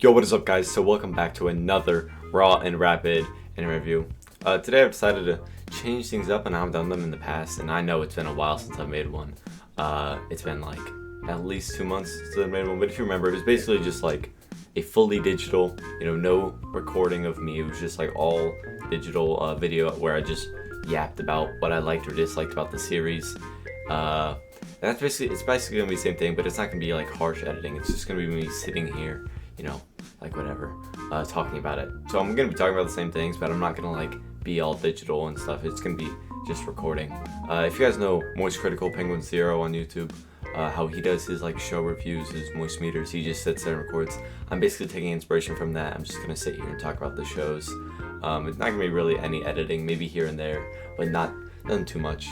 Yo, what is up, guys? So welcome back to another Raw and Rapid interview. Today I've decided to change things up, and I've done them in the past, and I know it's been a while since I've made one. It's been like at least 2 months since I made one, but if you remember, it was basically just like a fully digital, no recording of me. It was just like all digital video where I just yapped about what I liked or disliked about the series. It's basically gonna be the same thing, but it's not gonna be like harsh editing. It's just gonna be me sitting here, like whatever, talking about it. So I'm gonna be talking about the same things, but I'm not gonna like be all digital and stuff. It's gonna be just recording. If you guys know Moist Critical Penguin Zero on YouTube, how he does his like show reviews, his moist meters, he just sits there and records. I'm basically taking inspiration from that. I'm just gonna sit here and talk about the shows. It's not gonna be really any editing, maybe here and there, but nothing too much.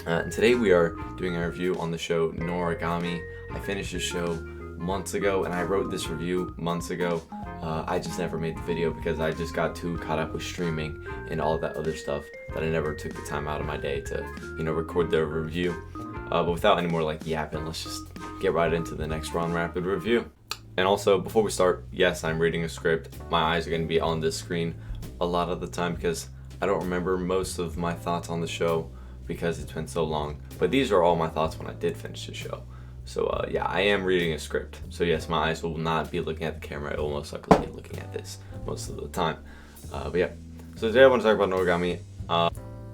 And today we are doing a review on the show Noragami. I finished the show months ago, and I wrote this review months ago. I just never made the video because I just got too caught up with streaming and all that other stuff that I never took the time out of my day to, record the review. But without any more like yapping, let's just get right into the next Raw and Rapid review. And also, before we start, yes, I'm reading a script. My eyes are going to be on this screen a lot of the time because I don't remember most of my thoughts on the show because it's been so long. But these are all my thoughts when I did finish the show. So yeah, I am reading a script. So yes, my eyes will not be looking at the camera. It will most likely be looking at this most of the time. But yeah, so today I want to talk about Noragami.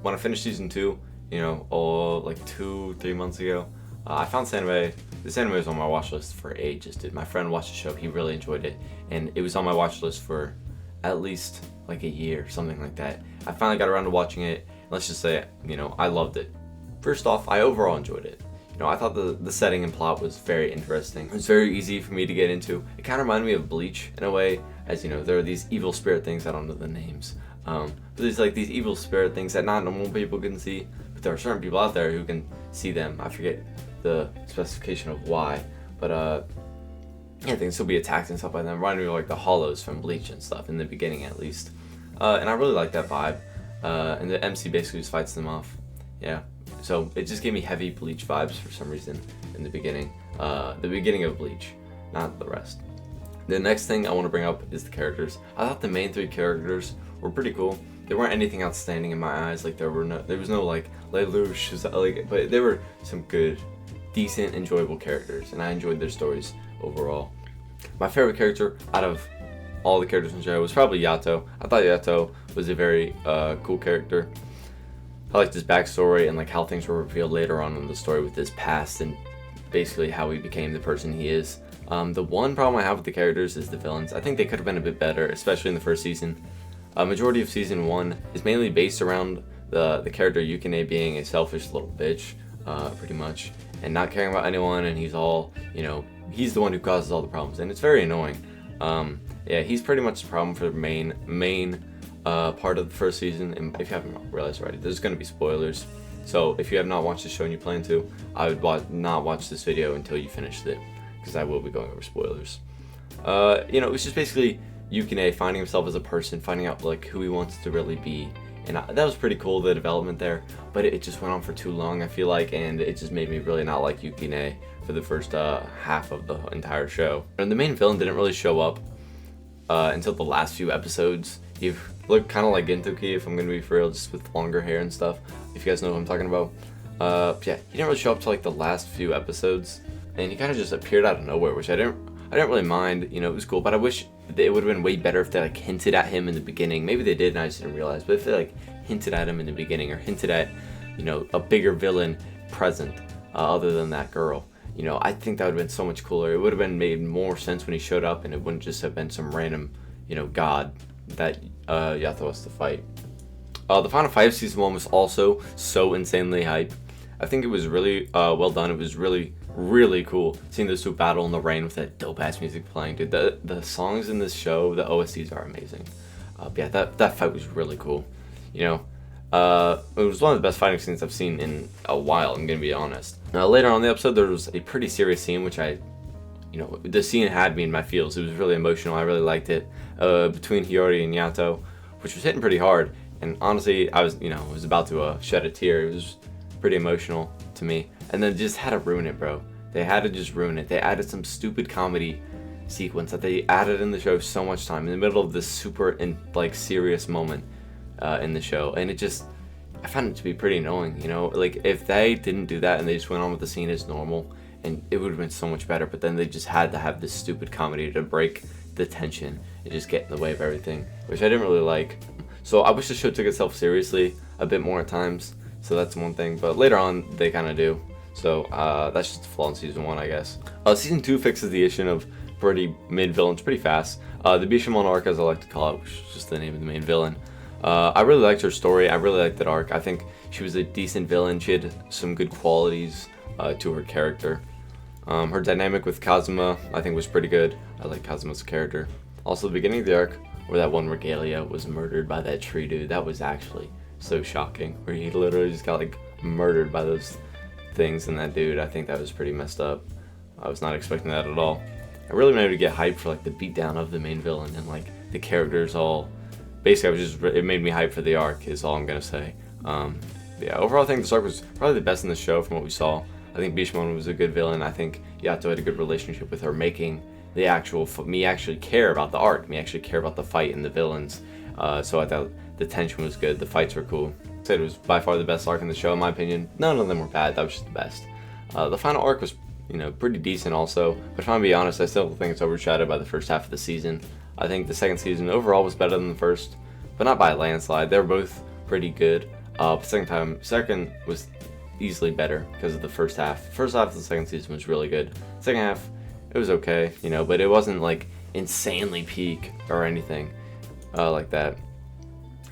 When I finished season 2, all like 2-3 months ago, I found this anime. This anime was on my watch list for ages, dude. My friend watched the show. He really enjoyed it. And it was on my watch list for at least like a year, something like that. I finally got around to watching it. Let's just say, I loved it. First off, I overall enjoyed it. I thought the setting and plot was very interesting. It was very easy for me to get into. It kind of reminded me of Bleach in a way, as there are these evil spirit things. I don't know the names. But there's like these evil spirit things that not normal people can see, but there are certain people out there who can see them. I forget the specification of why, but yeah, they can still be attacked and stuff like that. It reminded me of like the Hollows from Bleach and stuff, in the beginning at least. And I really like that vibe. And the MC basically just fights them off. Yeah. So it just gave me heavy Bleach vibes for some reason in the beginning. The beginning of Bleach, not the rest. The next thing I want to bring up is the characters. I thought the main 3 characters were pretty cool. They weren't anything outstanding in my eyes. Like there was no like Lelouch, but they were some good, decent, enjoyable characters, and I enjoyed their stories overall. My favorite character out of all the characters in the show was probably Yato. I thought Yato was a very cool character. I liked his backstory and like how things were revealed later on in the story with his past and basically how he became the person he is. The one problem I have with the characters is the villains. I think they could have been a bit better, especially in the first season. Majority of season 1 is mainly based around the character Yukine being a selfish little bitch, pretty much, and not caring about anyone, and he's all, he's the one who causes all the problems, and it's very annoying. Yeah, he's pretty much the problem for the main part of the first season. And if you haven't realized already, there's going to be spoilers. So if you have not watched the show and you plan to, I would not watch this video until you finished it, because I will be going over spoilers. It's just basically Yukine finding himself as a person, finding out like who he wants to really be. And that was pretty cool, the development there, but it just went on for too long, I feel like, and it just made me really not like Yukine for the first half of the entire show. And the main villain didn't really show up until the last few episodes. He looked kind of like Gintoki, if I'm gonna be for real, just with longer hair and stuff, if you guys know what I'm talking about. Yeah, he didn't really show up till like the last few episodes, and he kind of just appeared out of nowhere, which I didn't really mind. It was cool, but I wish it would have been way better if they like hinted at him in the beginning. Maybe they did and I just didn't realize, but if they like hinted at him in the beginning, or hinted at, a bigger villain present other than that girl, I think that would have been so much cooler. It would have been made more sense when he showed up, and it wouldn't just have been some random, god that Yato has to fight. The final fight of season 1 was also so insanely hype. I think it was really well done. It was really, really cool seeing those two battle in the rain with that dope ass music playing, dude. The songs in this show, the OSTs are amazing. Yeah, that fight was really cool. It was one of the best fighting scenes I've seen in a while, I'm gonna be honest. Now later on in the episode, there was a pretty serious scene, which the scene had me in my feels. It was really emotional. I really liked it, between Hiyori and Yato, which was hitting pretty hard. And honestly, I was about to shed a tear. It was pretty emotional to me. And then just had to ruin it, bro. They had to just ruin it. They added some stupid comedy sequence that they added in the show so much time in the middle of this super serious moment in the show, and I found it to be pretty annoying, you know. Like, if they didn't do that and they just went on with the scene as normal, and it would have been so much better. But then they just had to have this stupid comedy to break the tension and just get in the way of everything, which I didn't really like. So I wish the show took itself seriously a bit more at times. So that's one thing, but later on they kind of do. So that's just a flaw in season 1, I guess. Season 2 fixes the issue of pretty mid villains pretty fast. The Bishamon arc, as I like to call it, which is just the name of the main villain. I really liked her story. I really liked that arc. I think she was a decent villain. She had some good qualities to her character. Her dynamic with Kazuma, I think, was pretty good. I like Kazuma's character. Also, the beginning of the arc, where that one Regalia was murdered by that tree dude, that was actually so shocking. Where he literally just got, like, murdered by those things and that dude. I think that was pretty messed up. I was not expecting that at all. I really wanted to get hyped for, like, the beatdown of the main villain and, like, the characters all... Basically, it made me hyped for the arc, is all I'm gonna say. Yeah, overall, I think this arc was probably the best in the show from what we saw. I think Bishamon was a good villain. I think Yato had a good relationship with her, making the me actually care about the arc, me actually care about the fight and the villains. So I thought the tension was good, the fights were cool. I said it was by far the best arc in the show, in my opinion. None of them were bad, that was just the best. The final arc was, you know, pretty decent also, but if I'm gonna be honest, I still think it's overshadowed by the first half of the season. I think the second season overall was better than the first, but not by a landslide. They were both pretty good. Second was easily better because of the first half. First half of the second season was really good. Second half, it was okay, you know, but it wasn't like insanely peak or anything like that.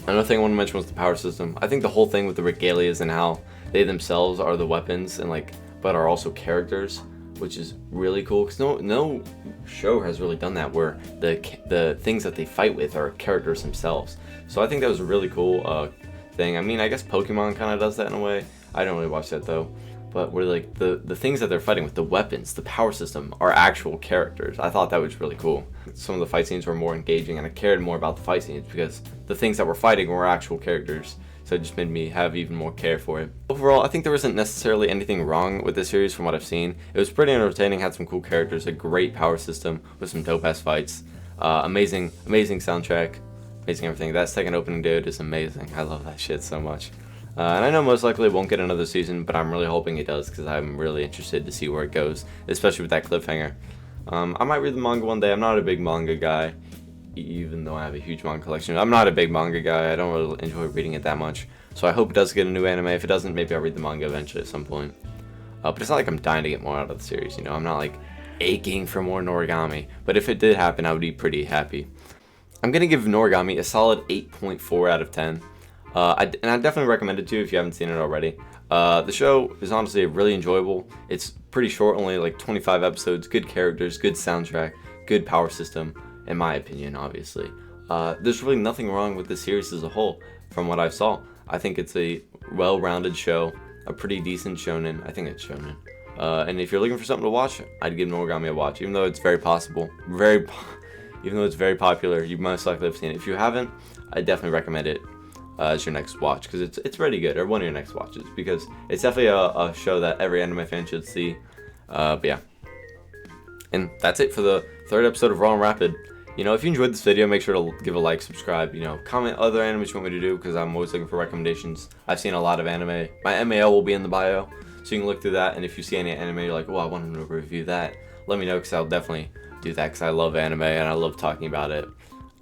Another thing I want to mention was the power system. I think the whole thing with the Regalias and how they themselves are the weapons and but are also characters, which is really cool because no show has really done that where the things that they fight with are characters themselves. So I think that was a really cool thing. I mean, I guess Pokemon kind of does that in a way. I don't really watch that though. But where like the things that they're fighting with, the weapons, the power system, are actual characters. I thought that was really cool. Some of the fight scenes were more engaging, and I cared more about the fight scenes because the things that were fighting were actual characters. So it just made me have even more care for it. Overall, I think there wasn't necessarily anything wrong with this series from what I've seen. It was pretty entertaining, had some cool characters, a great power system with some dope-ass fights, amazing soundtrack, amazing everything. That second opening dude is amazing. I love that shit so much. And I know most likely it won't get another season, but I'm really hoping it does because I'm really interested to see where it goes, especially with that cliffhanger. I might read the manga one day. I'm not a big manga guy, even though I have a huge manga collection. I'm not a big manga guy. I don't really enjoy reading it that much. So I hope it does get a new anime. If it doesn't, maybe I'll read the manga eventually at some point. But it's not like I'm dying to get more out of the series, you know. I'm not like aching for more Noragami. But if it did happen, I would be pretty happy. I'm going to give Noragami a solid 8.4 out of 10. And I definitely recommend it to you if you haven't seen it already. The show is honestly really enjoyable. It's pretty short, only like 25 episodes, good characters, good soundtrack, good power system, in my opinion, obviously. There's really nothing wrong with the series as a whole, from what I saw. I think it's a well-rounded show, a pretty decent shonen. I think it's shonen. And if you're looking for something to watch, I'd give Noragami a watch, even though it's very possible. Even though it's very popular, you most likely have seen it. If you haven't, I definitely recommend it as your next watch, because it's pretty good, or one of your next watches, because it's definitely a show that every anime fan should see. But yeah, and that's it for the third episode of Raw and Rapid. You know, if you enjoyed this video, make sure to give a like, subscribe, you know, comment other animes you want me to do, because I'm always looking for recommendations. I've seen a lot of anime. My MAL will be in the bio, so you can look through that, and if you see any anime you're like, oh, I want to review that, let me know, because I'll definitely do that, because I love anime and I love talking about it.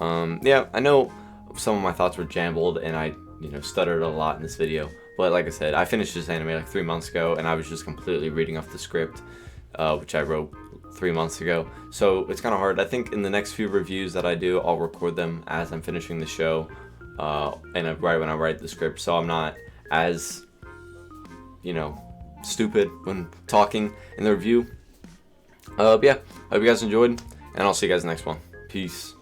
Yeah, I know some of my thoughts were jumbled and I, you know, stuttered a lot in this video, but like I said, I finished this anime like 3 months ago and I was just completely reading off the script, which I wrote 3 months ago, so it's kind of hard. I think in the next few reviews that I do, I'll record them as I'm finishing the show, and right when I write the script, so I'm not as, you know, stupid when talking in the review. But yeah, I hope you guys enjoyed, and I'll see you guys next one. Peace.